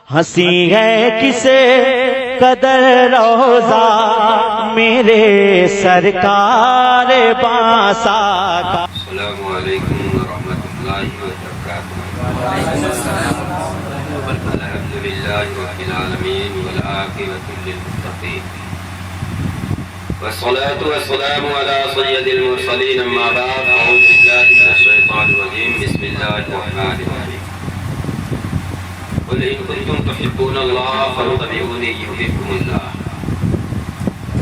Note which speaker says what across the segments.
Speaker 1: हंसी है किसे कदर रोजा मेरे सरकार बासा का।
Speaker 2: अस्सलामु अलैकुम व रहमतुल्लाहि व बरकातुहू। अल्हम्दुलिल्लाहि रब्बिल आलमीन वल आक़िबतु लिल मुत्तक़ीन वस्सलातु वस्सलामु अला सय्यिदिल मुरसलीन अम्मा बअद। अऊज़ु बिल्लाहि मिनश शैतानिर रजीम। बिस्मिल्लाहिर रहमानिर रहीम। क़ुल इन कुंतुम तुहिब्बूनल्लाह फत्तबिऊनी युहिब्बुकुमुल्लाह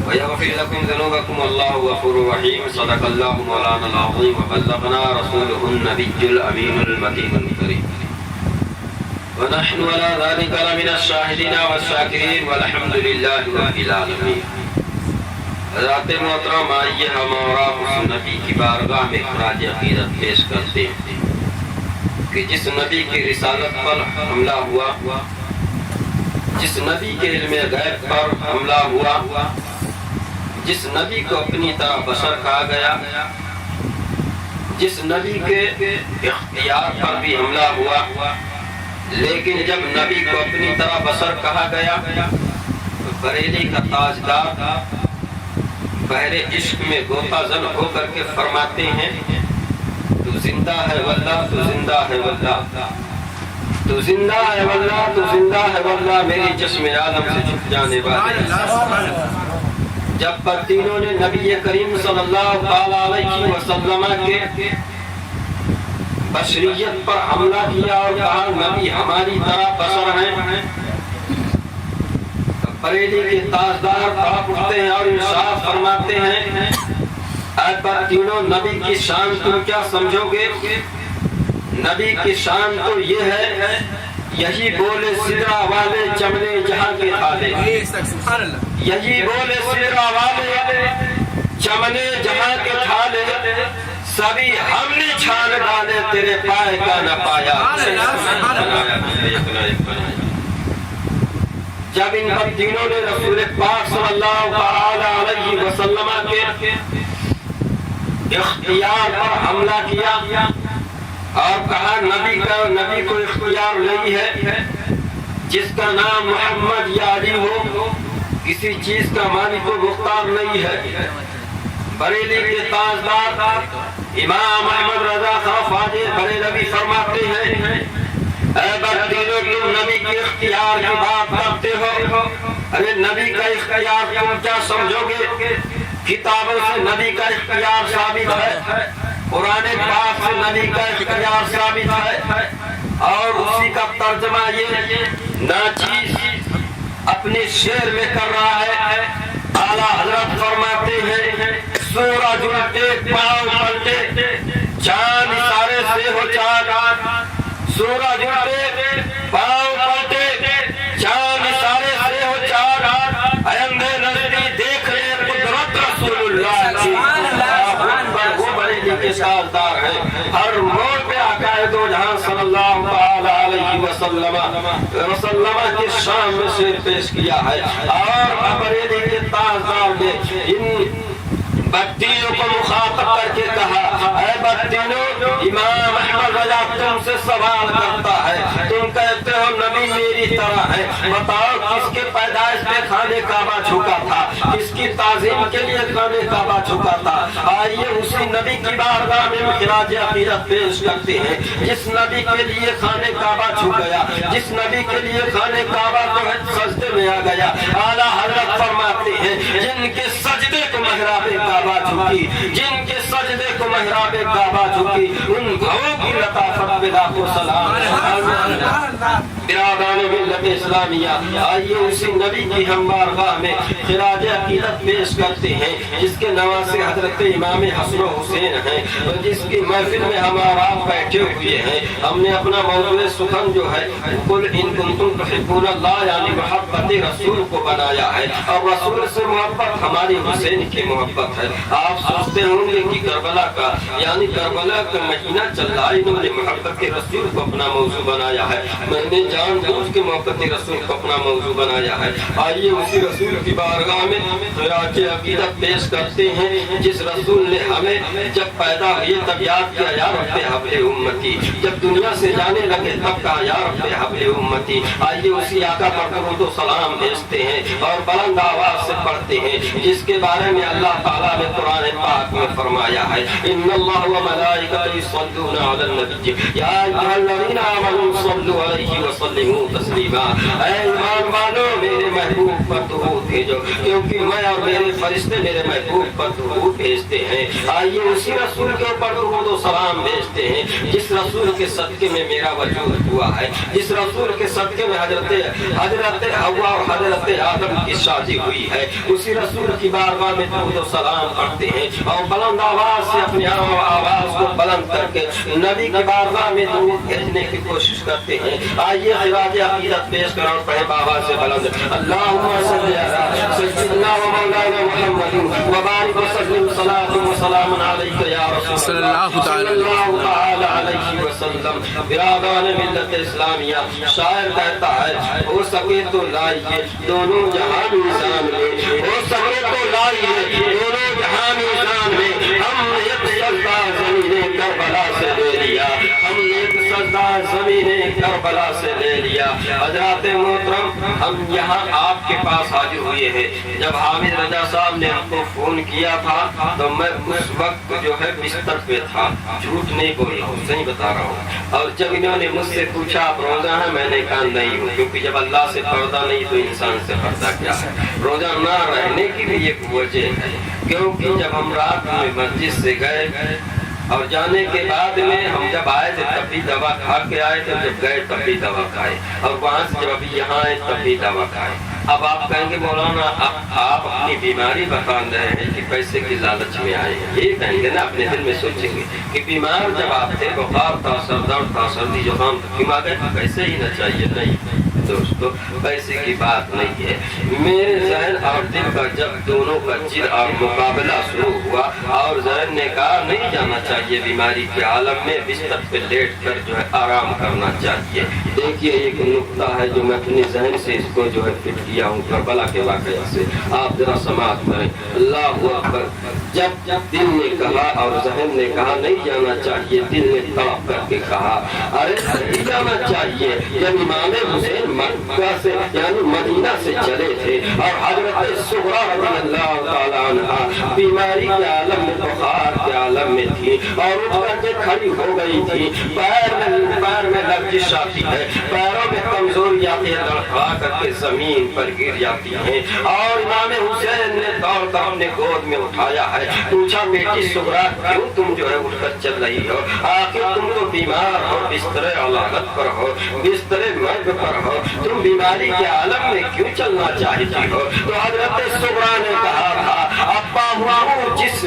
Speaker 2: व यग़फिर लकुम ज़ुनूबकुम वल्लाहु गफ़ूरुर रहीम। सदक़ल्लाहु मौलानाल अज़ीम व बल्लग़ना रसूलुहुन नबिय्युल अमीनुल मकीनुल करीम व नहनु अला ज़ालिका लमिनश शाहिदीन वश्शाकिरीन वल्हम्दुलिल्लाहि रब्बिल आलमीन। हज़रात मोहतरम, आइए हम और आप उस नबी की बारगाह में ख़राज अक़ीदत पेश करते हैं कि जिस नबी की रिसालत पर हमला हुआ, जिस नबी के इल्मे गैब पर हमला हुआ, जिस नबी को अपनी तरह बशर कहा गया, जिस नबी के इख्तियार पर भी हमला हुआ, लेकिन जब नबी को अपनी तरह बशर कहा गया तो बरेली का ताजदार बहरे इश्क में गोताजन होकर के फरमाते हैं, तू जिंदा है वल्लाह, तू जिंदा है वल्लाह, तू जिंदा है वल्लाह, तू जिंदा है वल्लाह, मेरी जिस्म आलम से छुप जाने वाले। जब पर तीनों ने नबी करीम सल्लल्लाहु अलैहि वसल्लम के बशरियत पर हमला किया और कहा नबी हमारी तरह बशर हैं, बरेली के ताजदार कांप उठते हैं और इरशाद फरमाते हैं, पर तीनों नबी की शान तुम क्या समझोगे? नबी की शान तो ये है, यही बोले सिदरा वाले चमने जहां के थाले, यही बोले सिदरा वाले चमने जहां के थाले, सभी हमने छान डाले तेरे पाए का न पाया। जब इन तीनों ने रसूल पाक सल्लल्लाहु अलैहि वसल्लम के इख्तियार पर हमला किया और कहा नबी को इख्तियार नहीं है, जिसका नाम मोहम्मद या अली हो, किसी चीज का मालिक को मुख्तार नहीं है। बरेली के ताजदार इमाम अहमद रजा खां फाजिल बरेलवी फरमाते हैं, तीनों तुम नबी के इख्तियार की बात करते हो, अरे नबी का इख्तियार तुम क्या समझोगे? किताबों से नबी का इख्तियार साबित है, कुरान पाक से नबी का इख्तियार साबित है, और उसी का तर्जमा ये नाचीज अपने शेर में कर रहा है। आला हजरत फरमाते हैं, सूरज उल्टे पांव पलटे, चांद इशारे से हो चांद, सूरज उल्टे पांव पलटे, चांद इशारे से हो चांद, अंधे नजरी देख ले कुदरत रसूलुल्लाह की। वो बरेली के साजदार है, हर मोड़ पे आकाए दो जहां सल्लल्लाहु अलैहि वसल्लम की शान में शेर पेश किया है। और बरेली के ताजदार ने इन बत्तियों को मुखातब करके कहा, ऐ बत्तियों, इमाम अहमद रजा तुमसे सवाल करता है, तुम कहते हो नबी मेरी तरह है, बताओ किसके पैदाइश पे खाने काबा झुका था, किसकी ताज़ीम के लिए खाने काबा झुका था? आइए उसी नबी की बारगाह में खिराज अक़ीदत पेश करते हैं, जिस नबी के लिए खाने काबा झुक गया, जिस नबी के लिए खाने काबा तो सजदे में आ गया। आला हज़रत फरमाते हैं, जिनके सजदे को महराबे काबा झुकी, जिनके सजदे को महराबे काबा झुकी, उन घरों की लताफत पे लाखों सलाम। बिरादान मिल्लत इस्लामिया, आइए उसी नबी की हम बारगाह में खिराज अक़ीदत पेश करते हैं, जिसके नवासे हजरत इमाम हसन हुसैन हैं, और जिसकी महफिल में हम और आप बैठे हुए हैं। हमने अपना मौजूद सुखन जो है कुल इन कुंतुम तुहिब्बूनल्लाह यानी मोहब्बत रसूल को बनाया है, और रसूल से मोहब्बत हमारी हुसैन की मोहब्बत है। आप सोचते होंगे कि करबला का यानी करबला का महीना चल रहा है, इन्होंने मोहब्बत के रसूल को अपना मौजू बनाया है। मैंने जानबूझ उसके मोहब्बत रसूल को अपना मौजू बनाया है। आइए उसी रसूल की बारगाह में खैरात अकीदत पेश करते हैं जिस रसूल ने हमें जब पैदा हुए तब याद किया या रब्बे हबले उम्मती, जब दुनिया से जाने लगे तब कहा या रब्बे हबले उम्मती। आइए उसी आका पर दरूद व सलाम भेजते हैं और बुलंद आवाज से पढ़ते हैं जिसके बारे में अल्लाह ताला ने कुरान पाक में फरमाया है, इन्नल्लाह व मलाइकतहु युसल्लूना अलन नबी या अय्युहल्लज़ीना आमनू सल्लु अलैहि व सल्लिमू तस्लीमा। ऐ ईमान वालों मेरे महबूब पर दुरूद भेजो, क्योंकि मैं और मेरे फरिश्ते मेरे महबूब पर दुरूद भेजते हैं। आइए उसी रसूल के ऊपर दुरूद व सलाम भेजते हैं जिस रसूल के सदके में मेरा वजूद हुआ है, जिस रसूल के सदके में हजरत हव्वा और हजरत आदम की शादी हुई है। उसी रसूल की बारगाह में दुरूद व सलाम पढ़ते हैं और बुलंद आवाज से अपनी आवाज को बुलंद करके नबी की बारगाह में दुरूद भेजने की कोशिश करते हैं। आइए खिराज अकीदत पेश करो, पढ़े बाबा से बुलंद अल्लाहुम्मा सल्ली अला सय्यिदिना व मौलाना मुहम्मद व बारिक व सल्लिम सलातु व सलामुन अलैका या रसूल सल्लल्लाहु तआला अलैहि वसल्लम। बिरादरान मिल्लत इस्लामिया, शायर कहता है हो सके तो लाइए दोनों जहां निशान में, हो सके तो लाइए दोनों जहां निशान में। हमने एक सजदा ज़मीने करबला से ले लिया, हमने एक सजदा ज़मीने करबला से ले लिया। हज़रात मोहतरम, हम यहाँ आपके पास हाजिर हुए हैं। जब हामिद रजा साहब ने हमको फोन किया था तो मैं उस वक्त जो है बिस्तर पे था, झूठ नहीं बोल रहा हूँ, सही बता रहा हूँ। और जब इन्होंने मुझसे पूछा आप रोजा है, मैंने कहा नहीं हूँ, क्योंकि जब अल्लाह से पर्दा नहीं तो इंसान से पर्दा क्या है। रोजा ना रहने की भी एक वजह है, क्योंकि जब हम रात में मस्जिद से गए और जाने के बाद में हम जब आए थे तब भी दवा खा के आए थे, जब गए तब भी दवा खाए, और वहाँ से जब अभी यहाँ आए तब भी दवा खाए। अब आप कहेंगे मौलाना आप अपनी बीमारी बता रहे हैं कि पैसे की लालच में आए हैं, ये कहेंगे ना, अपने दिल में सोचेंगे कि बीमार जब आप थे, बुखार था, सर दर्द था, सर्दी जुकाम था, क्यों आ गए? पैसे ही ना चाहिए। नहीं दोस्तों, पैसे की बात नहीं है। मेरे जहन और दिल का जब दोनों का जिद और मुकाबला शुरू हुआ और जहन ने कहा नहीं जाना चाहिए बीमारी के आलम में, बिस्तर पे लेट कर जो है आराम करना चाहिए। देखिए एक नुक्ता है जो मैं अपने जहन से इसको जो है फिट किया हूँ करबला के वाक़या से, आप जरा समाप्त करें। अल्लाहू अकबर। जब दिल ने कहा और जहन ने कहा नहीं जाना चाहिए, दिल ने तड़प करके कहा अरे नहीं जाना चाहिए। जब इमाम हुसैन मक्का से यानी मदीना से चले थे और हजरत सुगरा रज़ियल्लाहु ताला अन्हा बीमारी के आलम में, बुखार के आलम में थी और उठ करके खड़ी हो गई थी, पैर में लर्जिश आती है, पैरों में कमजोरी आती है, लड़खड़ा करके जमीन पर गिर जाती है। और इमाम हुसैन ने दौड़ कर अपने गोद में उठाया है, पूछा बेटी सुगरा क्यों तुम जो है उठकर चल रही हो, आखिर तुम तो बीमार हो, बिस्तरे औलादत पर हो, बिस्तरे मर्द पर हो, तुम बीमारी के आलम में क्यों चलना चाहती हो? तो हजरत सुगरा ने कहा था अब्बा हुआ हूँ जिस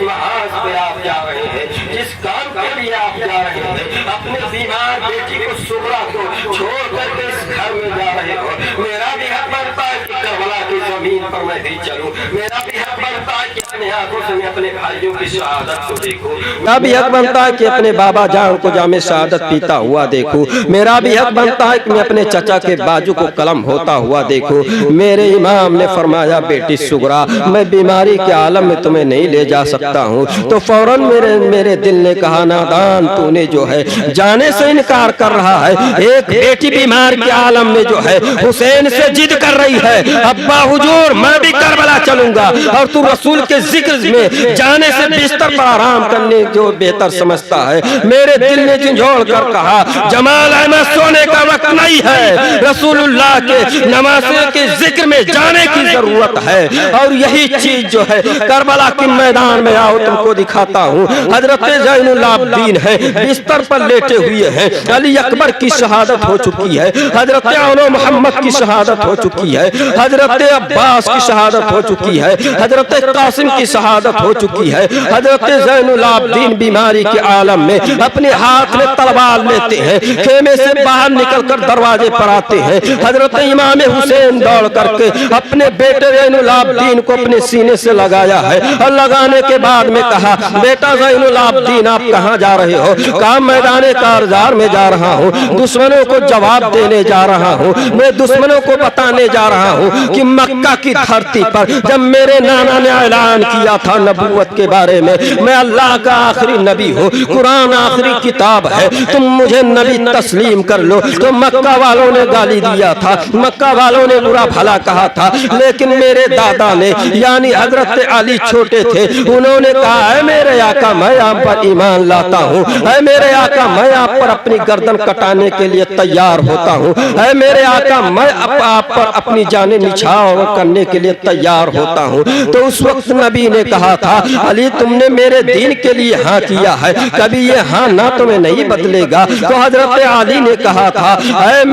Speaker 2: महाज पे आप जा रहे हैं, जिस काम के लिए आप जा रहे हैं, अपने बीमार बेटी को सुगरा को छोड़ करके इस घर में जा रहे हो। मेरा भी हक बनता है कि करबला की जमीन पर मैं भी चलूं, मेरा भी हक बनता है कि अपने आंखों से मैं अपने भाइयों की शहादत को देखूं,
Speaker 3: मेरा भी हक बनता है कि अपने बाबा जान को जामे शहादत पीता हुआ देखूं, मेरा भी हक बनता है कि मैं अपने चचा के बाजू को कलम होता हुआ देखूं। मेरे इमाम ने फरमाया बेटी सुगरा मैं बीमारी के आलम में तुम्हें नहीं ले जा सकता हूँ। तो फौरन मेरे दिल ने कहा नादान तूने जो है जाने से इनकार कर रहा है। एक बेटी बीमार के आलम में जो है हुसैन से जिद कर रही है अब्बा हुजूर मैं भी करबला चलूंगा, और तू रसूल के जिक्र में जाने से बिस्तर पर आराम करने जो बेहतर समझता है। मेरे दिल ने झंझोड़ कर कहा जमाल अहमद सोने का वक्त नहीं है, रसूलुल्लाह के नमाज़ के जिक्र में जाने की जरूरत है। और यही चीज जो है करबला के मैदान में आओ तुमको दिखाता हूँ। हजरत ज़ैनुल आबिदीन है बिस्तर पर लेटे हुए हैं, अली अकबर की शहादत हो चुकी है, हजरत औलो मोहम्मद की शहादत हो चुकी है, हजरत अब्बास की शहादत हो चुकी है, हजरत कासिम की की शहादत हो चुकी है। हजरत ज़ैनुल आबिदीन बीमारी के आलम में अपने हाथ में तलवार लेते हैं, खेमे से बाहर निकलकर दरवाजे पर आते हैं। हजरत इमाम हुसैन दौड़ करके अपने बेटे ज़ैनुल आबिदीन को अपने सीने से लगाया है और लगाने के बाद में कहा, बेटा ज़ैनुल आबिदीन आप कहाँ जा रहे हो? कहा मैदान कारजार में जा रहा हूँ, दुश्मनों को जवाब देने जा रहा हूँ। मैं दुश्मनों को बताने जा रहा हूँ कि मक्का की धरती पर जब मेरे नाना ने ऐलान किया था नबूवत के बारे में, मैं अल्लाह का आखिरी नबी हूँ, कुरान आखिरी किताब है, तुम मुझे नबी तस्लीम कर लो। तो मक्का वालों ने गाली दिया था, मक्का वालों ने बुरा भला कहा था, लेकिन मेरे दादा ने यानी हजरत अली छोटे थे, उन्होंने कहा है मेरे आका मैं आप पर ईमान लाता हूँ, है मेरे आका मैं आप पर अपनी गर्दन कटाने के लिए तैयार होता हूँ, है मेरे आका मैं आप पर अपनी जाने निछावर करने के लिए तैयार होता हूँ। तो उस वक्त नबी ने कहा था, अली तुमने मेरे दीन के लिए हाँ किया है, कभी ये हाँ ना तुम्हें नहीं बदलेगा। तो हजरत अली ने कहा था, ऐ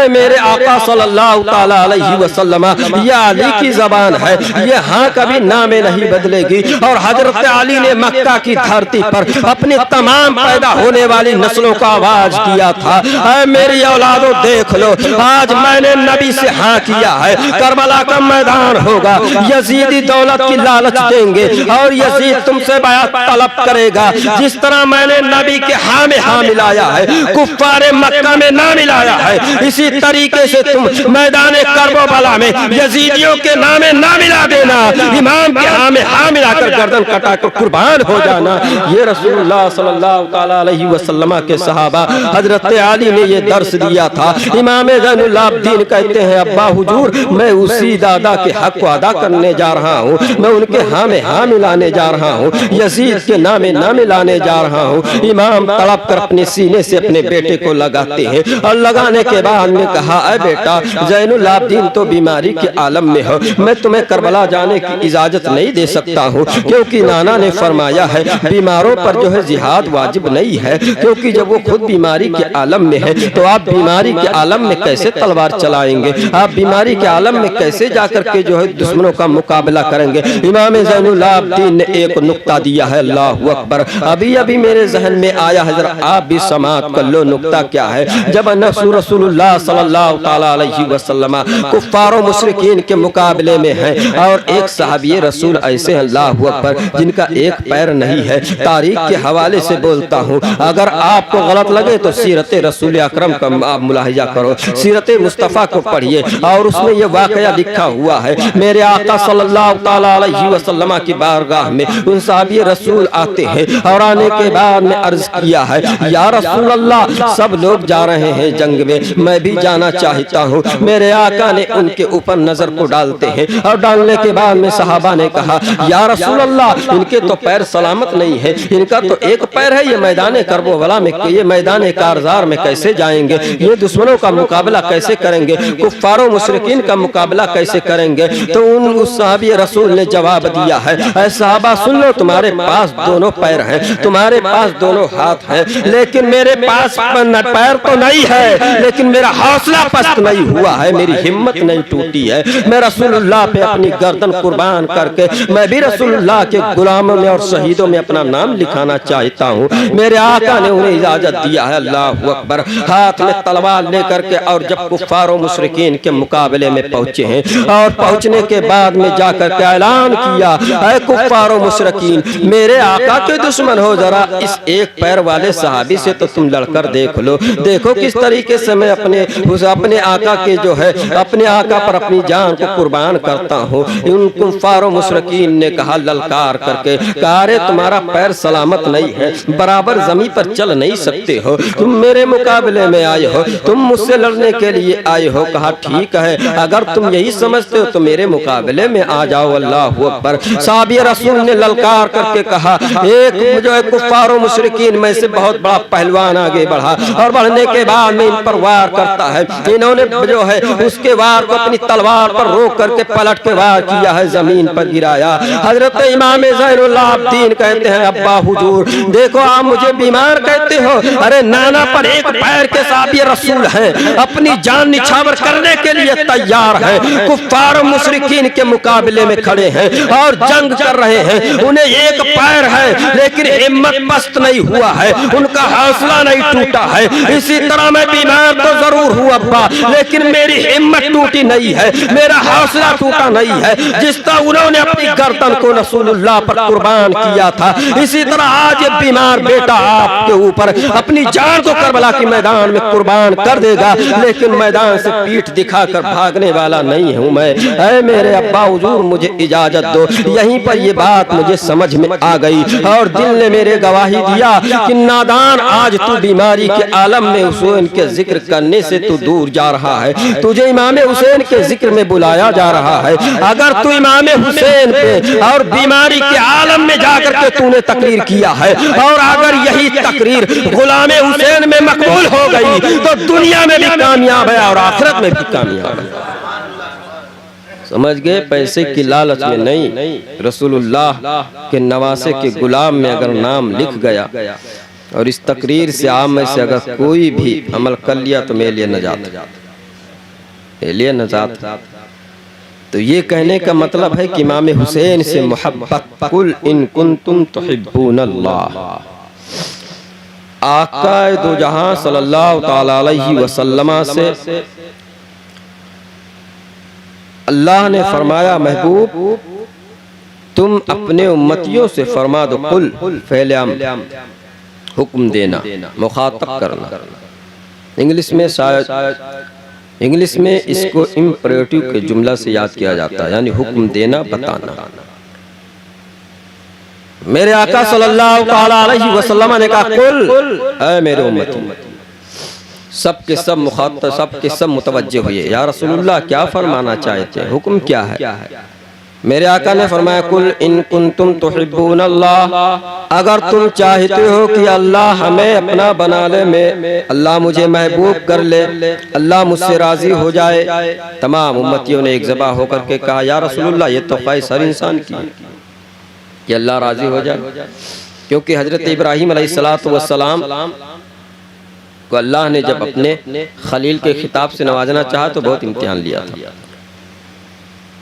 Speaker 3: मेरे आका सल्लल्लाहु ताला अलैहि वसल्लम, ये अली की जबान है, ये हाँ कभी ना में नहीं बदलेगी। और हजरत अली ने मक्का की धरती पर अपनी तमाम पैदा होने वाली नस्लों का आवाज किया था, ऐ मेरी औलादो देख लो, आज मैंने नबी से हाँ किया है, करबला का मैदान होगा, यजीदी दौलत की लालच देंगे और यजीद तुमसे बयात तलब करेगा। जिस तरह मैंने नबी के हाँ में हाँ मिलाया है, कुफ्फारे मक्का में ना मिलाया है, इसी तरीके से तुम मैदान करबला में यजीदियों के नाम में ना मिला देना, इमाम के हाँ में हाँ मिलाकर गर्दन कटाकर कुर्बान हो जाना। ये रसूलुल्लाह सल्लल्लाहु ताला अलैहि वसल्लम के सहाबा हजरत अली ने ये दर्स दिया था। इमाम ज़ैनुल आबिदीन कहते हैं, अब्बा हुजूर मैं उसी दादा के हक को अदा करने जा रहा हूँ, मैं उनके हाँ में हाँ मिलाने जा रहा हूँ, यजीद के नाम में ना मिलाने जा रहा हूँ। इमाम तड़प कर अपने सीने से अपने बेटे को लगाते हैं और लगाने के बाद ने कहा, अरे बेटा ज़ैनुल आबिदीन तो बीमारी के आलम में हो, मैं तुम्हें करबला जाने की इजाजत नहीं दे सकता हूँ, क्योंकि नाना ने फरमाया है बीमारों पर जो है जिहाद वाजिब नहीं है, क्योंकि जब वो खुद बीमारी के आलम में है तो आप बीमारी के आलम में कैसे तलवार चलाएंगे, आप बीमारी के आलम में कैसे जाकर के जो है दुश्मनों का मुकाबला करेंगे। इमाम ज़ैनुल आबिदीन ने एक नुक्ता दिया है, अल्लाहु अकबर, अभी अभी मेरे जहन में आया है, जरा आप भी समाअत कर लो। नुक्ता क्या है? जब रसूलुल्लाह सल्लल्लाहु ताला अलैहि वसल्लम कुफ्फार और मुशरिकीन के मुकाबले में हैं और एक सहाबी रसूल ऐसे अल्लाहु अकबर जिनका एक पैर नहीं है, तारीख के हवाले से बोलता हूँ, अगर आपको गलत लगे तो सीरत रसूल अकरम का आप मुलाहिजा करो, सीरत मुस्तफ़ा को पढ़िए और उसमें यह वाकया लिखा हुआ है। मेरे आका सल्लल्लाहु ताला अलैहि वसल्लम की बारगाह में उन सहाबी रसूल आते हैं और आने के बाद में अर्ज किया है, या रसूल अल्लाह सब लोग जा रहे हैं जंग में, मैं भी जाना चाहता हूँ। मेरे आका ने उनके ऊपर नजर को डालते हैं और डालने के बाद में सहाबा ने कहा, या रसूल अल्लाह इनके तो पैर सलामत नहीं है, इनका तो एक पैर है, ये मैदान करबला में, ये मैदान कारजार में कैसे जाएंगे, ये दुश्मनों का मुकाबला कैसे करेंगे, कुफ्फारों मुशरिकीन का मुकाबला कैसे करेंगे। तो उस सहाबी रसूल ने जवाब दिया है, ऐ सहाबा सुन लो, तुम्हारे पास दोनों पैर हैं, तुम्हारे पास दोनों हाथ हैं, लेकिन मेरे पास पैर तो नहीं है, लेकिन मेरा हौसला पस्त नहीं हुआ है, मेरी हिम्मत नहीं टूटी है, मैं रसूलुल्लाह पे अपनी गर्दन कुर्बान करके मैं भी रसूलुल्लाह के गुलामों में और शहीदों में अपना नाम लिखाना चाहता हूँ। मेरे आका ने उन्हें इजाजत दिया है, अल्लाहु अकबर, हाथ में तलवार लेकर के। और जब कुफ्फार और मुशरिकीन के मुकाबले में पहुंचे हैं और पहुंचने के बाद में जाकर के ऐलान किया, ऐ कुफ्फार और मुशरिकीन मेरे आका के दुश्मन हो, जरा इस एक पैर वाले सहाबी से तो तुम लड़कर देख लो, देखो किस तरीके से मैं अपने आका के जो है अपने आका पर अपनी जान को कुर्बान करता हूँ। उन कुफ्फार और मुशरिकीन ने कहा ललकार करके, कहा रे तुम्हारा पैर सलामत नहीं है, बराबर जमीन पर चल नहीं सकते हो, तुम मेरे मुकाबले में आए हो, तुम मुझसे लड़ने के लिए आए हो। कहा ठीक है, अगर तुम यही समझते हो तो मेरे मुकाबले में आ जाओ। अल्लाहु अकबर। साहबी रसूल ने ललकार करके कहा, एक जो है कुफ्फार और मुशरिकीन में से बहुत बड़ा पहलवान आगे बढ़ा और बढ़ने के बाद में इन पर वार करता है। इन्होंने जो है उसके वार को अपनी तलवार पर रोक करके पलट के वार किया है, जमीन पर गिराया। हजरत इमाम ज़ैनुल आबिदीन कहते हैं, अब्बा हुजूर देखो आप मुझे बीमार कहते हो, अरे नाना पर एक पैर के साहबी रसूल हैं, अपनी जान निछावर करने के लिए तैयार हैं, कुफ्फार और मुशरिकीन के मुकाबले में खड़े हैं और जंग कर रहे हैं, उन्हें एक पैर है लेकिन हिम्मत पस्त नहीं हुआ है, उनका हौसला नहीं टूटा है। इसी तरह मैं बीमार तो जरूर हूँ अब्बा, लेकिन मेरी हिम्मत टूटी नहीं है, मेरा हौसला टूटा नहीं है। जिस तरह उन्होंने अपनी गर्दन को रसूलुल्लाह पर कुर्बान किया था, इसी तरह आज ये बीमार बेटा आपके ऊपर अपनी जान को करबला के मैदान में कुर्बान कर देगा, लेकिन मैदान से पीठ दिखाकर भागने वाला नहीं हूँ मैं। ऐ मेरे अब्बा हुजूर मुझे इजाजत दो। यहीं पर ये बात मुझे समझ में आ गई और दिल ने मेरे गवाही दिया कि नादान, आज तू बीमारी के आलम में हुसैन के जिक्र करने से तू दूर जा रहा है, तुझे इमाम हुसैन के जिक्र में बुलाया जा रहा है। अगर तू इमाम हुसैन पे और बीमारी के आलम में जाकर के तूने तकरीर किया है और अगर यही तकरीर गुलाम हुसैन में मकबूल हो गई तो दुनिया में भी कामयाब है और आखिरत में भी कामयाब है। समझ गए? पैसे की लालच में नहीं, रसूलुल्लाह के नवासे के गुलाम में अगर नाम लिख गया और इस तकरीर से आम में से अगर कोई भी अमल कर लिया तो मेरे लिए नजात, मेरे लिए नजात। तो ये कहने का मतलब है कि इमाम हुसैन से मोहब्बत, कुल इन कुंतुम तुहिब्बूनल्लाह, आका दो जहां सल्लल्लाहु तआला अलैहि वसल्लम से अल्लाह ने फरमाया, महबूब तुम अपने उम्मतियों से फरमा दो, कुल फैलम, हुक्म देना, मुखातब करना। इंग्लिश में इसको इम्परेटिव के जुमला से याद किया जाता है, यानी हुक्म देना, बताना। मेरे आका सल्लल्लाहु अलैहि वसल्लम ने कहा, कुल ऐ मेरे उम्मती, सबके सब मुखातब, सबके सब मुतवज्जे हुए, या रसूलुल्लाह क्या फरमाना चाहते हैं, हुक्म क्या है? मेरे आका ने फरमाया, कुल इन कुंतुम तुहिब्बूनल्लाह, अगर तुम चाहते हो कि अल्लाह हमें अपना बना ले, में अल्लाह मुझे महबूब कर ले, अल्लाह मुझसे राजी हो जाए। तमाम उम्मतियों ने एक ज़बा होकर के कहा, या रसूलुल्लाह ये तो ख्वाहिश हर इंसान की है कि अल्लाह राजी हो जाए, क्योंकि हजरत इब्राहीम अलैहिस्सलातु वस्सलाम को अल्लाह ने जब अपने खलील के खिताब से नवाजना चाहा तो बहुत इम्तिहान लिया था।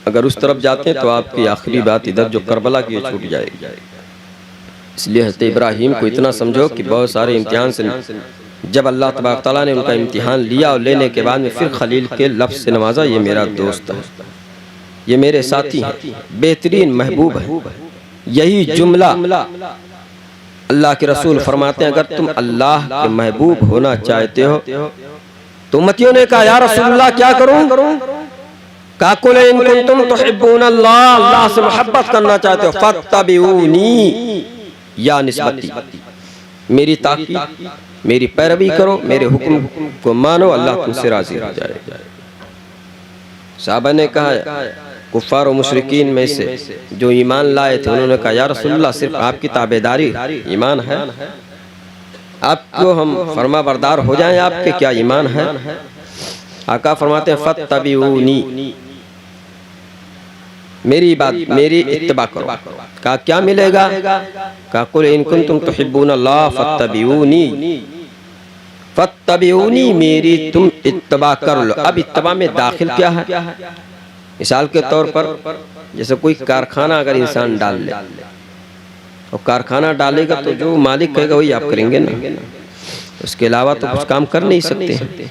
Speaker 3: अगर उस तरफ जाते हैं तो आपकी आखिरी बात इधर जो करबला की छूट जाएगी। इसलिए हज़रत इब्राहीम को इतना समझो कि बहुत सारे इम्तिहान से जब अल्लाह तबारक तआला ने उनका इम्तिहान लिया और लेने के बाद में फिर खलील के लफ्ज़ से नवाजा, ये मेरा दोस्त है, ये मेरे साथी हैं, बेहतरीन महबूब है। यही जुमला अल्लाह के रसूल फरमाते हैं, अगर तुम अल्लाह के महबूब होना चाहते हो तो उम्मतियों ने कहा, या रसूलल्लाह क्या करूं? कहा, कुल इन कुंतुम तुहिब्बूनल्लाह, अल्लाह से मोहब्बत करना चाहते हो, फत्तबिऊनी, या निस्बती, मेरी ताकीद, मेरी पैरवी करो, मेरे हुक्म को मानो, अल्लाह तुमसे राजी हो जाए। साहबा ने कहा, कुफ्फार और मुशरिकीन में से जो ईमान लाए थे, उन्होंने कहा, या रसूलल्लाह सिर्फ आपकी ताबेदारी ईमान है, आपको हम फरमा बरदार हो जाएं, आपके क्या ईमान है? आका फरमाते हैं, फत्तबिऊनी, मेरी बात, मेरी इत्तिबा करो। कहा, क्या मिलेगा? कहा, कुल इन कुंतुम तुहिब्बूनल्लाह फत्तबिऊनी, फत्तबिऊनी, मेरी तुम इत्तिबा कर लो। अब इत्तिबा में दाखिल क्या है? मिसाल के तौर पर जैसे कोई कारखाना अगर इंसान डाल ले और कारखाना डालेगा तो जो मालिक कहेगा वही आप करेंगे ना, उसके अलावा तो कुछ काम कर नहीं सकते हैं।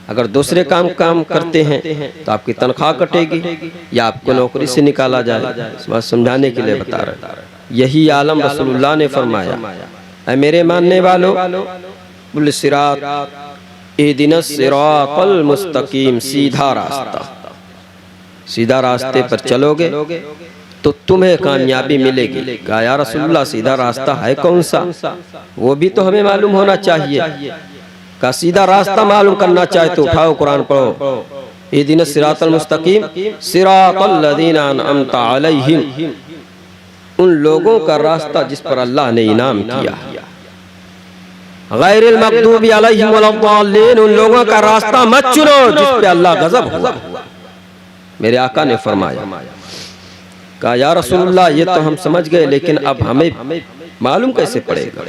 Speaker 3: अगर दूसरे काम करते हैं तो आपकी तनख्वाह कटेगी या आपको नौकरी से निकाला जाए। इस बात समझाने के लिए बता रहे। यही आलम रसूलुल्लाह ने फरमाया, ऐ मेरे मानने वालों, कुल सिरात इहदिनस सिरातल मुस्तकीम, सीधा रास्ता, सीधा रास्ते पर चलोगे तो तुम्हें कामयाबी मिलेगी। कहा, या रसूलल्लाह सीधा रास्ता है कौन सा? वो भी तो हमें मालूम होना चाहिए। का सीधा रास्ता मालूम करना चाहे तो उठाओ कुरान पढ़ो, इहदिनस सिरातल मुस्तकीम सिरातल लज़ीना अनअमता अलैहिम, उन लोगों का रास्ता जिस पर अल्लाह ने इनाम किया, गैरिल मग़दूबी अलैहिम वलद्दाल्लीन, उन लोगों का रास्ता मत चुनो जिस पे अल्लाह गज़ब हुआ। मेरे आका ने फरमाया, कहा, या रसूलल्लाह ये तो हम समझ गए, लेकिन अब हमें मालूम कैसे पड़ेगा?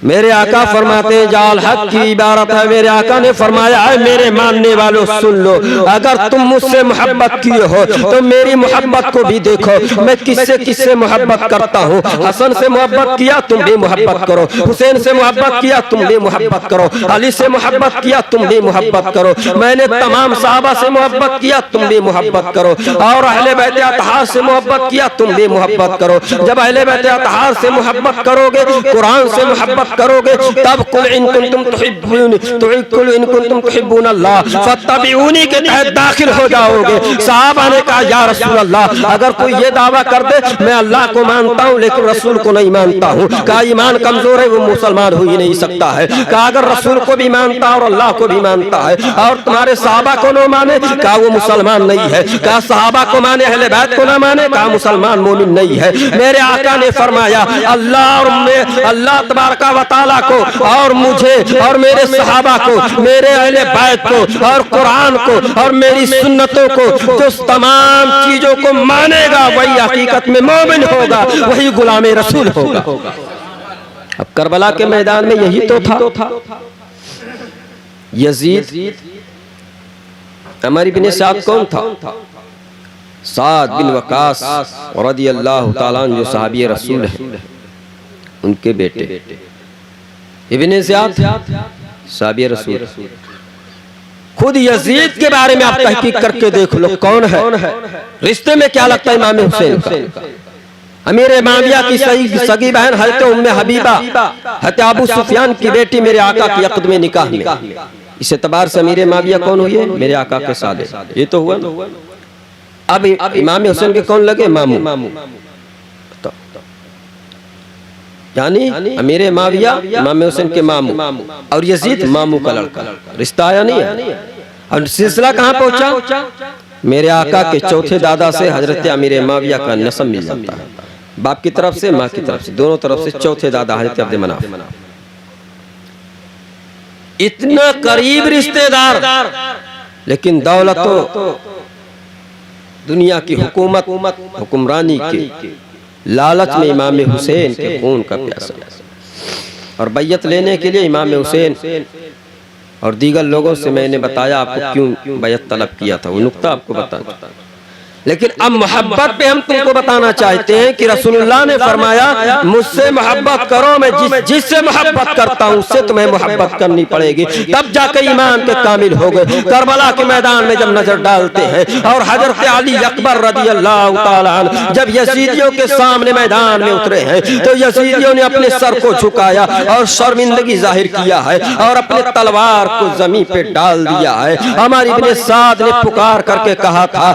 Speaker 3: मेरे आका फरमाते हैं जाल हक की इबारत है। मेरे आका ने फरमाया है मेरे मानने वालों सुन लो, अगर तुम मुझसे मोहब्बत किए हो तो मेरी मोहब्बत को भी देखो। मैं किससे किससे मोहब्बत करता हूँ। हसन से मोहब्बत किया तुम भी मोहब्बत करो, हुसैन से मोहब्बत किया तुम भी मोहब्बत करो, अली से मोहब्बत किया तुम भी मोहब्बत करो। मैंने तमाम सहाबा से मोहब्बत किया तुम भी मोहब्बत करो, और अहले बैत अतहार से मोहब्बत किया तुम भी मोहब्बत करो। जब अहले बैत अतहार से मोहब्बत करोगे, कुरान से मोहब्बत करोगे, तब कुल इन कुंतुम तुहिब्बून अल्लाह फत्तबिऊनी के तहत दाखिल हो जाओगे। सहाबा ने कहा या रसूल अल्लाह, अगर कोई ये दावा कर दे मैं अल्लाह को मानता हूँ लेकिन रसूल को नहीं मानता हूँ, कहा ईमान कमजोर है, वो मुसलमान हो ही नहीं सकता है। कहा अगर रसूल को भी मानता और अल्लाह को भी मानता है और तुम्हारे सहाबा को न माने, कहा वो मुसलमान नहीं है। कहा सहाबा को माने अहले बैत को न माने, कहा मुसलमान मोमिन नहीं है। मेरे आका ने फरमाया अल्लाह और अल्लाह तबारक व तआला को और मुझे और मेरे सहाबा को, मेरे अहले बैत को और कुरान को और मेरी सुन्नतों को, जो तमाम चीजों को मानेगा वही हकीकत में मोमिन होगा, वही गुलाम रसूल होगा। अब करबला के मैदान में यही तो था। यजीद अमर इब्न साद कौन था? साद बिन वकास रदियल्लाहु ताला अन्हु जो सहाबी रसूल है, उनके बेटे इब्न ज़ियाद सहाबी रसूल। खुद यजीद के बारे में आप तहकीक करके देख लो कौन है, रिश्ते में क्या लगता है इमाम हुसैन का। अमीर माविया की सगी बहन हज़रत उम्मे हबीबा हज़रत अबू सुफियान की बेटी मेरे आका की अक़द में निकाह में। इस एतबार से अमीर माविया कौन हुई है? मेरे आका के साले। ये तो हुआ ना। अब इमाम हुसैन के कौन लगे? मामू। यानी अमीर माविया इमाम हुसैन के मामू और यजीद मामू का लड़का। रिश्ता आया नहीं है। और सिलसिला कहाँ पहुंचा? मेरे आका के चौथे दादा से हजरत अमीर माविया का नस्ब मिल जाता है, बाप की तरफ से माँ की तरफ से, दोनों तरफ से चौथे दादा हजरत अब्द मनाफ। इतना करीब रिश्तेदार, लेकिन दौलत तो दुनिया की हुकूमत हुक्मरानी की लालच में इमाम हुसैन के खून का प्यासा, और बैयत लेने के लिए इमाम हुसैन और दीगर लोगों से मैंने बताया आपको क्यों बैयत तलब किया था, वो नुक्ता आपको बताना। लेकिन अब मोहब्बत पे हम तुमको बताना चाहते हैं कि रसूलुल्लाह ने फरमाया मुझसे मोहब्बत करो, मैं जिससे मोहब्बत करता हूँ उससे तुम्हें मोहब्बत करनी पड़ेगी, तब जाकर ईमान के कामिल हो गए। करबला के मैदान में जब नजर डालते हैं और हजरत अली अकबर रदियल्लाहु ताला अन्हु जब यजीदियों के सामने मैदान में उतरे हैं तो यजीदियों ने अपने सर को झुकाया और शर्मिंदगी जाहिर किया है और अपने तलवार को जमीन पे डाल दिया है। हमारे इब्ने साद ने पुकार करके कहा था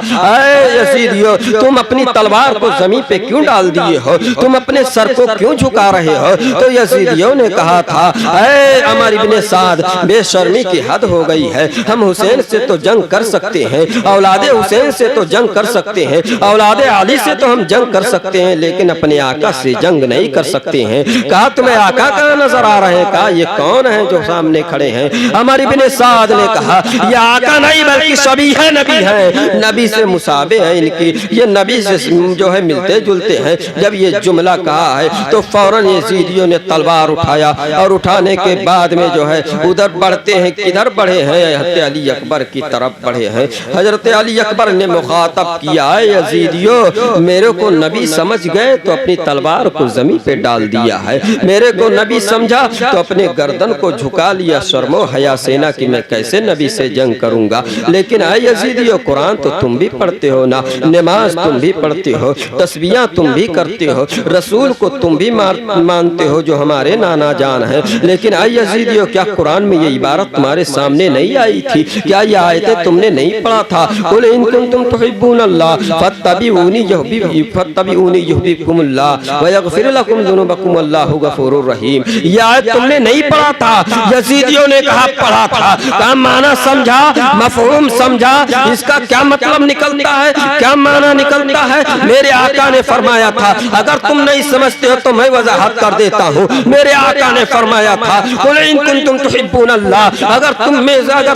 Speaker 3: यजीदियों तुम अपनी तलवार को जमीन पे क्यों डाल दिए हो, तुम अपने सर को क्यों झुका रहे हो? तो यजीदियों ने कहा था ऐ अमर इब्ने साद बेशर्मी की हद हो गई है, हम हुसैन से तो जंग कर सकते हैं, औलादे हुसैन से तो जंग कर सकते हैं, औलादे अली से तो हम जंग कर सकते हैं, लेकिन अपने आका से जंग नहीं कर सकते हैं। कहा तुम्हें आका कहाँ नजर आ रहे हैं? कहा ये कौन है जो सामने खड़े हैं? अमर इब्ने साद ने कहा ये आका नहीं बल्कि सभी है, नबी है, नबी से मुसाबे है इनकी, ये नबी से जो है मिलते जुलते हैं। जब ये जुमला कहा है तो फौरन यजीदियों ने तलवार उठाया और उठाने के बाद में जो है उधर बढ़ते हैं, किधर बढ़े हैं? हज़रत अली अकबर की तरफ बढ़े हैं। हजरत अली अकबर ने मुखातब किया है यजीदियों मेरे को नबी समझ गए तो अपनी तलवार को जमीन पे डाल दिया है, मेरे को नबी समझा तो अपने गर्दन को झुका लिया, शर्मो हया सेना की मैं कैसे नबी से जंग करूंगा। लेकिन आए यजीदियों कुरान तो तुम भी पढ़ते हो ना, नमाज तुम भी पढ़ते हो, तस्बीहां तुम भी करते हो, रसूल को तुम भी मानते हो जो हमारे नाना जान है, लेकिन आई यजीदियों क्या कुरान में ये इबारत तुम्हारे सामने नहीं आई थी? क्या ये आयतें तुमने नहीं पढ़ा था? कुल इन कुंतुम तुहिब्बून अल्लाह फत्तबिऊनी युहब्बिकुमुल्लाह व यगफिर लकुम ज़ुनूबकुम अल्लाहु गफूरुर रहीम। ये आयत तुमने नहीं पढ़ा था? यजीदियों ने कहा पढ़ा था। कहा माना समझा, मफहूम समझा, इसका क्या मतलब निकलता है? क्या माना निकलता है? मेरे आका ने फरमाया था, अगर तुम नहीं समझते हो तो मैं वजाहत कर देता हूँ। मेरे आका ने फरमाया था, कुल इन कुंतुम तुहिब्बून अल्लाह, अगर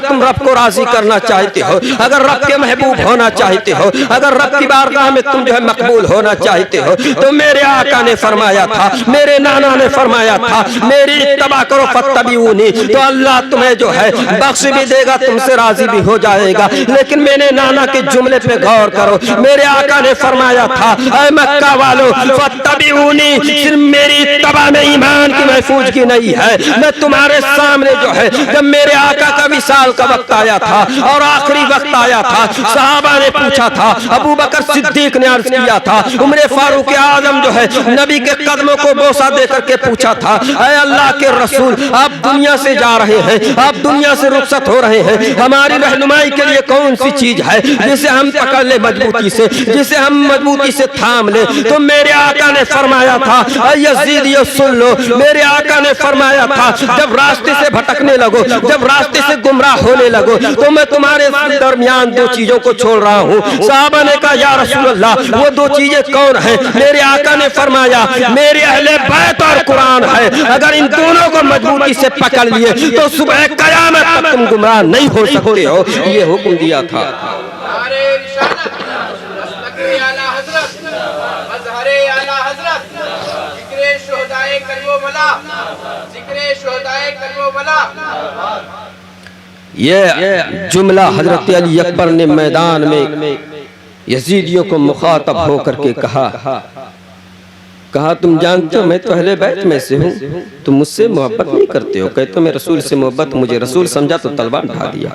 Speaker 3: तुम रब को राजी करना चाहते हो, अगर रब के महबूब होना चाहते हो, अगर रब की बारगाह में तुम जो है मकबूल होना चाहते हो, तो मेरे आका ने फरमाया था, मेरे नाना ने फरमाया था, मेरी इत्तबा करो फत्तबिऊनी, तो अल्लाह तुम्हें जो है बख्श भी देगा, तुमसे राजी भी हो जाएगा। लेकिन मेरे नाना के जुमले पे गौर करो, मेरे आका ने फरमाया था, ऐ मक्का वालों फत्तबिऊनी, सिर्फ मेरी इत्तबा में ईमान की महफूजगी नहीं है। मैं तुम्हारे सामने जो है, जब मेरे आका का विसाल का वक्त आया था और आखिरी वक्त आया था, सहाबा ने पूछा था, अबू बकर सिद्दीक ने अर्ज किया था, उमर फारूक आजम जो है नबी के कदमों को बोसा देकर के पूछा था, ऐ अल्लाह के रसूल, आप दुनिया से जा रहे हैं, आप दुनिया से रुखसत हो रहे हैं, हमारी रहनुमाई के लिए कौन सी चीज है जिसे हम पकड़ ले मजबूती से, जिसे हम मजबूती से थाम ले? तो मेरे आका ने फरमाया था, यजीद ये सुन लो, मेरे आका ने फरमाया था, जब रास्ते से भटकने लगो, जब रास्ते से गुमराह होने लगो, तो मैं तुम्हारे दरमियान दो चीजों को छोड़ रहा हूँ। साहबा ने कहा, या रसूल अल्लाह, वो दो चीजें कौन है? मेरे आका ने फरमाया, मेरे अहले बैत और कुरान है। अगर इन दोनों को मजबूती से पकड़ लिए तो सुबह कयामत तक तुम गुमराह नहीं हो सकते हो। ये हुक्म दिया था। ये जुमला हजरत अली अकबर ने मैदान में यजीदियों को मुखातब होकर के कहा, तुम जानते हो मैं तो अहले बैत में से हूँ, तुम मुझसे मोहब्बत नहीं करते हो। कहते हो मैं रसूल से मोहब्बत, मुझे रसूल समझा तो तलवार उठा दिया।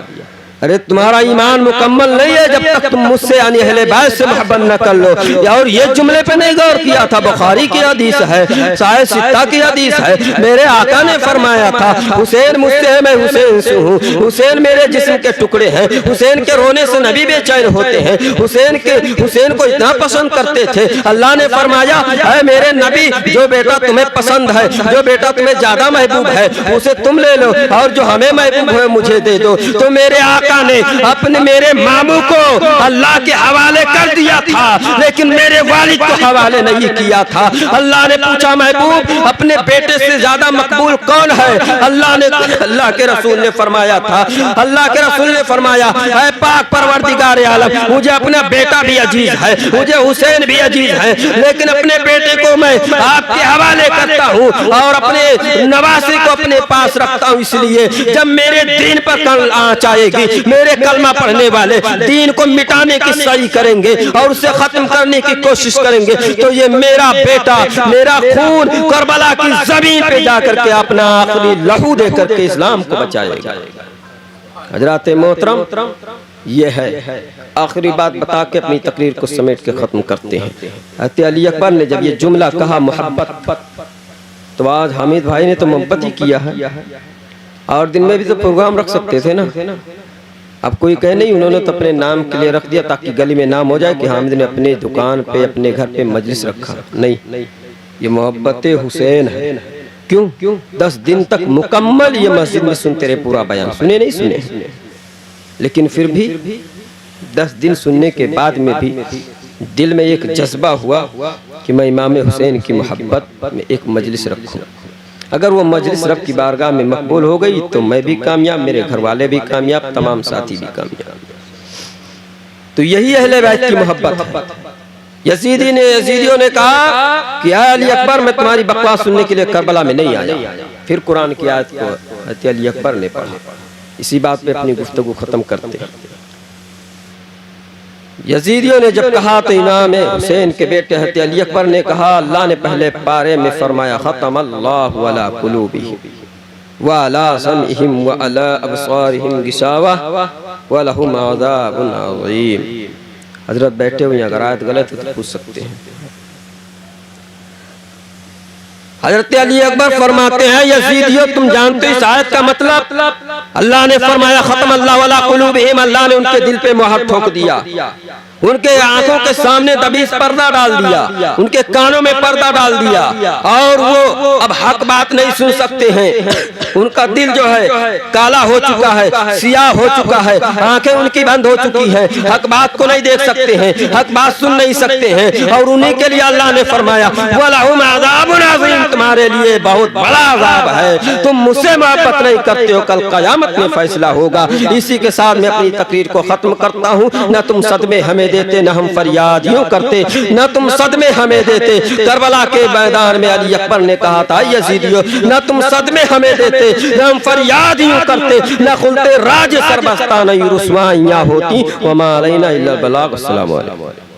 Speaker 3: अरे तुम्हारा ईमान मुकम्मल नहीं है जब तक तुम मुझसे यानी अहले बैत से मोहब्बत न कर लो। और ये जुमले पे नहीं गौर किया था, बुखारी की हदीस है, साहिह सित्ता की हदीस है। मेरे आका ने फरमाया था, हुसैन मुझसे है, मैं हुसैन से हूँ, हुसैन मेरे जिस्म के टुकड़े हैं, हुसैन के रोने से नबी बेचैन होते हैं, हुसैन को इतना पसंद करते थे। अल्लाह ने फरमाया, है मेरे नबी, जो बेटा तुम्हें पसंद है, जो बेटा तुम्हें ज्यादा महबूब है, उसे तुम ले लो, और जो हमें महबूब है मुझे दे दो। तो मेरे आका ने अपने मेरे मामू को अल्लाह के हवाले कर दिया था, लेकिन मेरे वालिद को हवाले नहीं किया था। अल्लाह ने पूछा, महबूब अपने बेटे से ज्यादा मकबूल कौन है? अल्लाह के रसूल ने फरमाया था, अल्लाह के रसूल ने फरमाया, है पाक परवरदिगार आलम, मुझे अपना बेटा भी अजीज है, मुझे हुसैन भी अजीज है, लेकिन अपने बेटे को मैं आपके हवाले करता हूँ और अपने नवासे को अपने पास रखता हूँ। इसलिए जब मेरे दीन पर कल आँच आएगी, मेरे कलमा पढ़ने वाले दीन को मिटाने की सही करेंगे और उसे खत्म करने की कोशिश करेंगे, तो ये मेरा बेटा, मेरा खून करबला की जमीन पे जाकर के अपना आखिरी लहू देकर के इस्लाम को बचाएगा। हजरात मोहतरम, ये है आखिरी बात बता के अपनी तकरीर को समेट के खत्म करते हैं। हज़रत अली अकबर ने जब ये जुमला कहा मोहब्बत, तो आज हामिद भाई ने तो मोहब्बत ही किया है, और दिन में भी तो प्रोग्राम रख सकते थे ना। अब कोई कहे नहीं, उन्होंने तो अपने नाम के लिए रख दिया ताकि गली में नाम हो जाए कि हामिद ने अपने दुकान पे, अपने घर पे मजलिस रखा। नहीं, ये मोहब्बत हुसैन है। क्यों 10 दिन तक मुकम्मल ये मस्जिद में सुनते रहे पूरा बयान, सुने नहीं सुने, लेकिन फिर भी 10 दिन सुनने के बाद में भी दिल में एक जज्बा हुआ कि मैं इमाम हुसैन की मोहब्बत में एक मजलिस रखूं। अगर वो मजलिस रब की बारगाह में मकबूल हो गई तो मैं भी कामयाब, मेरे घर वाले भी कामयाब, तमाम साथी भी कामयाब। तो यही अहले बैत की मोहब्बत। यजीदियों ने कहा कि अली अकबर, मैं तुम्हारी बकवास सुनने के लिए करबला में नहीं आया। फिर कुरान की आयत को हज़रत अली अकबर ने पढ़ा। इसी बात पे अपनी गुफ्तगू खत्म करते हैं। यजीदियों ने जब कहा तो इमाम हुसैन के बेटे हज़रत अली अकबर ने कहा, अल्लाह ने पहले पारे में फरमाया, खतमल्लाहु अला कुलूबिहिम व अला समइहिम व अला अबसारिहिम गिशावा व लहुम अज़ाबुन अज़ीम। हजरत बैठे हुए, अगर आयत गलत है तो पूछ सकते हैं। हजरत अली अकबर फरमाते हैं, यजीदियों तुम जानते हो इस आयत का मतलब? अल्लाह ने फरमाया खत्म अल्लाह अला कुलूबिहिम, अल्लाह ने उनके दिल पे मोहर ठोक दिया। उनके आंखों के सामने दबीस पर्दा डाल दिया, उनके कानों में पर्दा डाल दिया और वो अब हक बात नहीं सुन सकते हैं। उनका दिल जो है काला हो चुका है, सियाह हो चुका है, आंखें उनकी बंद हो चुकी हैं, हक बात को नहीं देख सकते हैं, हक बात सुन नहीं सकते हैं। और उन्हीं के लिए अल्लाह ने फरमाया वलहुम अज़ाबुन अज़ीम, तुम्हारे लिए बहुत बड़ा अज़ाब है, तुम मुझसे मोहब्बत नहीं करते हो, कल क़यामत में फैसला होगा। इसी के साथ मैं अपनी तकरीर को खत्म करता हूँ। न तुम सदमे हमें देते, न हम फरियाद यूं करते, न तुम सदमे हमें देते। करबला के मैदान में अली अकबर ने कहा था यजीदियो, न तुम सदमे हमें देते, न हम फरियाद यूं करते, न खुलते राज सरबस्तान रुस्वाइयां होती। वमा अलैना इल्ला बलाग। अस्सलामु अलैकुम।